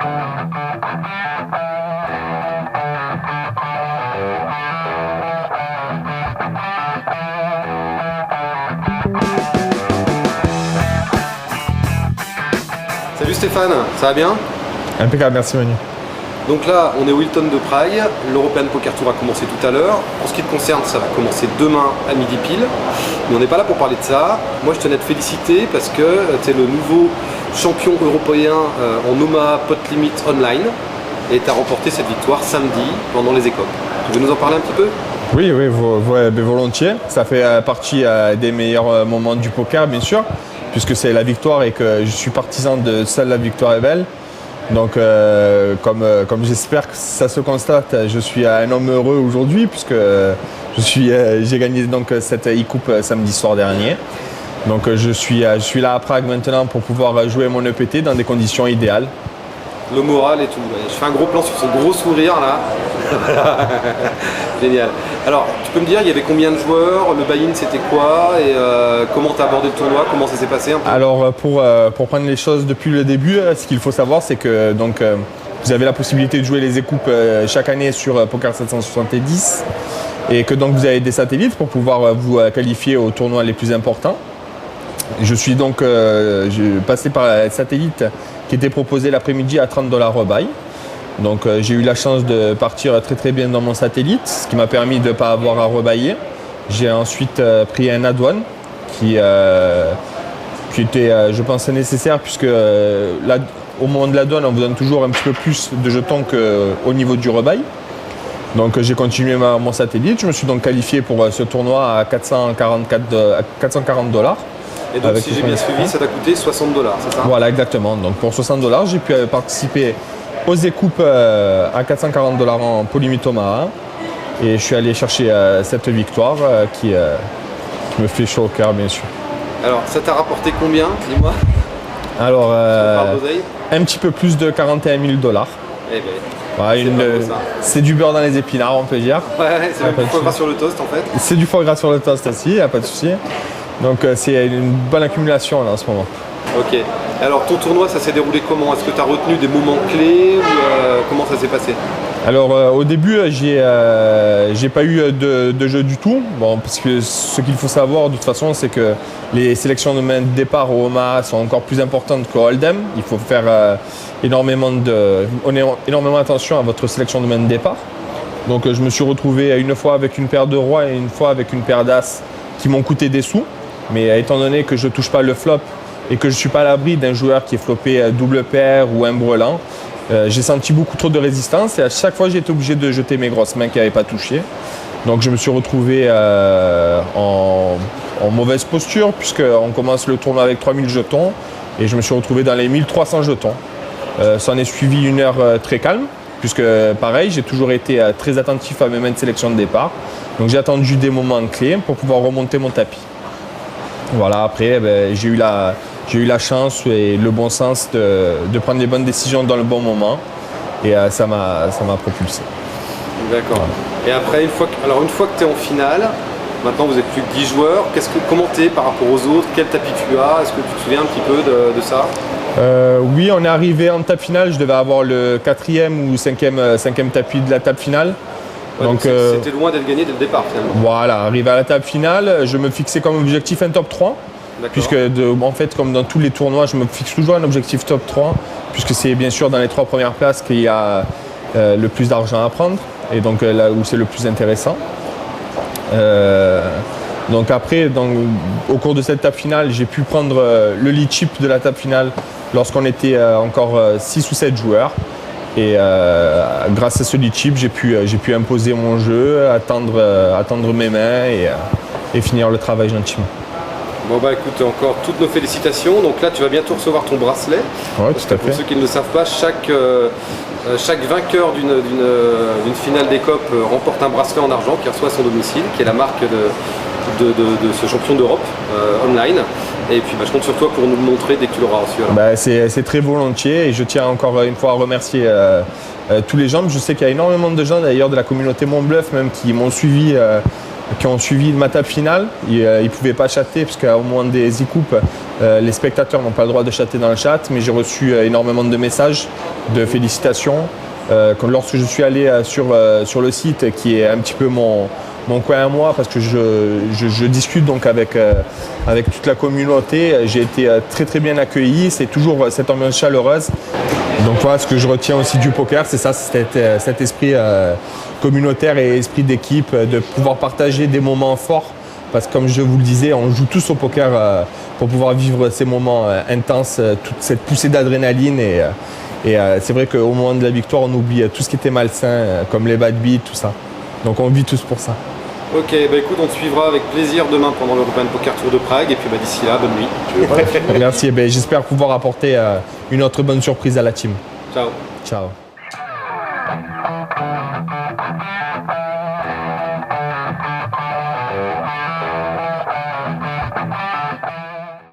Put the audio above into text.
Salut Stéphane, ça va bien? Impeccable, merci Manu. Donc là, on est au Hilton de Prague, l'European Poker Tour a commencé tout à l'heure. En ce qui te concerne, ça va commencer demain à midi pile. Mais on n'est pas là pour parler de ça. Moi, je tenais à te féliciter parce que tu es le nouveau champion européen en Omaha Pot Limit Online et tu as remporté cette victoire samedi pendant les écopes. Tu veux nous en parler un petit peu? Oui, volontiers. Ça fait partie des meilleurs moments du poker, bien sûr, puisque c'est la victoire et que je suis partisan de seule la victoire est belle. Donc, comme j'espère que ça se constate, je suis un homme heureux aujourd'hui puisque j'ai gagné donc cette e-coupe samedi soir dernier. Donc, je suis là à Prague maintenant pour pouvoir jouer mon EPT dans des conditions idéales. Le moral et tout. Je fais un gros plan sur ce gros sourire là. Génial. Alors, tu peux me dire, il y avait combien de joueurs? Le buy-in c'était quoi? Et comment tu as abordé le tournoi? Comment ça s'est passé un peu? Alors, pour prendre les choses depuis le début, ce qu'il faut savoir, c'est que donc, vous avez la possibilité de jouer les e-coupes chaque année sur Poker 770 et que donc vous avez des satellites pour pouvoir vous qualifier aux tournois les plus importants. Je suis donc passé par un satellite qui était proposé l'après-midi à 30$ rebuy. Donc j'ai eu la chance de partir très très bien dans mon satellite, ce qui m'a permis de ne pas avoir à rebailler. J'ai ensuite pris un add-on qui était, je pense, nécessaire puisque au moment de l'add-on, on vous donne toujours un petit peu plus de jetons qu'au niveau du rebuy. Donc j'ai continué mon satellite, je me suis donc qualifié pour ce tournoi à 440$. Et donc si j'ai bien suivi, ça t'a coûté 60$, c'est ça? Voilà, exactement. Donc pour 60$, j'ai pu participer aux écoupes à 440$ en Polimit Omaha. Et je suis allé chercher cette victoire qui me fait chaud au cœur, bien sûr. Alors, ça t'a rapporté combien, dis-moi? Alors, un petit peu plus de 41 000$. Eh ben, ouais, c'est du beurre dans les épinards, on peut dire. Ouais, c'est du foie gras sur le toast, en fait. C'est du foie gras sur le toast aussi, il n'y a pas de souci. Donc, c'est une bonne accumulation là, en ce moment. Ok. Alors, ton tournoi, ça s'est déroulé comment? Est-ce que tu as retenu des moments clés ou comment ça s'est passé? Alors au début, j'ai pas eu de jeu du tout. Bon, parce que ce qu'il faut savoir de toute façon, c'est que les sélections de main de départ au Omaha sont encore plus importantes qu'au Hold'em. Il faut faire énormément attention à votre sélection de main de départ. Donc je me suis retrouvé une fois avec une paire de rois et une fois avec une paire d'as qui m'ont coûté des sous. Mais étant donné que je ne touche pas le flop et que je ne suis pas à l'abri d'un joueur qui est flopé double paire ou un brelan, j'ai senti beaucoup trop de résistance et à chaque fois j'ai été obligé de jeter mes grosses mains qui n'avaient pas touché. Donc je me suis retrouvé en mauvaise posture puisqu'on commence le tournoi avec 3000 jetons et je me suis retrouvé dans les 1300 jetons. S'en est suivi une heure très calme puisque pareil j'ai toujours été très attentif à mes mains de sélection de départ. Donc j'ai attendu des moments clés pour pouvoir remonter mon tapis. Voilà, après j'ai eu la chance et le bon sens de prendre les bonnes décisions dans le bon moment et ça m'a propulsé. D'accord. Voilà. Et après, une fois que tu es en finale, maintenant vous êtes plus que 10 joueurs, comment tu es par rapport aux autres? Quel tapis tu as? Est-ce que tu te souviens un petit peu de ça? Oui, on est arrivé en table finale, je devais avoir le 4e ou 5e tapis de la table finale. Ouais, donc c'était loin d'être gagné dès le départ finalement. Voilà, arrivé à la table finale, je me fixais comme objectif un top 3. Puisque en fait, comme dans tous les tournois, je me fixe toujours un objectif top 3, puisque c'est bien sûr dans les 3 premières places qu'il y a le plus d'argent à prendre, et donc là où c'est le plus intéressant. Donc après, au cours de cette table finale, j'ai pu prendre le lead chip de la table finale lorsqu'on était encore 6 ou 7 joueurs. Et grâce à ce lead chip, j'ai pu imposer mon jeu, attendre mes mains et finir le travail gentiment. Bon bah écoute, encore toutes nos félicitations. Donc là tu vas bientôt recevoir ton bracelet. Ouais, tout à fait. Pour ceux qui ne le savent pas, chaque vainqueur d'une finale d'écope remporte un bracelet en argent qui reçoit à son domicile, qui est la marque de ce champion d'Europe online. Et puis je compte sur toi pour nous le montrer dès que tu l'auras reçu. C'est très volontiers et je tiens encore une fois à remercier tous les gens. Je sais qu'il y a énormément de gens d'ailleurs de la communauté Montbluff même qui m'ont suivi qui ont suivi ma table finale. Ils ne pouvaient pas chatter parce qu'au moment des e-coupes, les spectateurs n'ont pas le droit de chatter dans le chat, mais j'ai reçu énormément de messages de félicitations. Lorsque je suis allé sur le site, qui est un petit peu mon coin à moi, parce que je discute donc avec toute la communauté, j'ai été très très bien accueilli, c'est toujours cette ambiance chaleureuse. Donc voilà, ce que je retiens aussi du poker, c'est ça, cet esprit communautaire et esprit d'équipe, de pouvoir partager des moments forts. Parce que comme je vous le disais, on joue tous au poker pour pouvoir vivre ces moments intenses, toute cette poussée d'adrénaline. Et c'est vrai qu'au moment de la victoire, on oublie tout ce qui était malsain, comme les bad beats, tout ça. Donc on vit tous pour ça. Ok, bah écoute, on te suivra avec plaisir demain pendant l'European Poker Tour de Prague. Et puis d'ici là, bonne nuit. Merci, j'espère pouvoir apporter une autre bonne surprise à la team. Ciao. Ciao.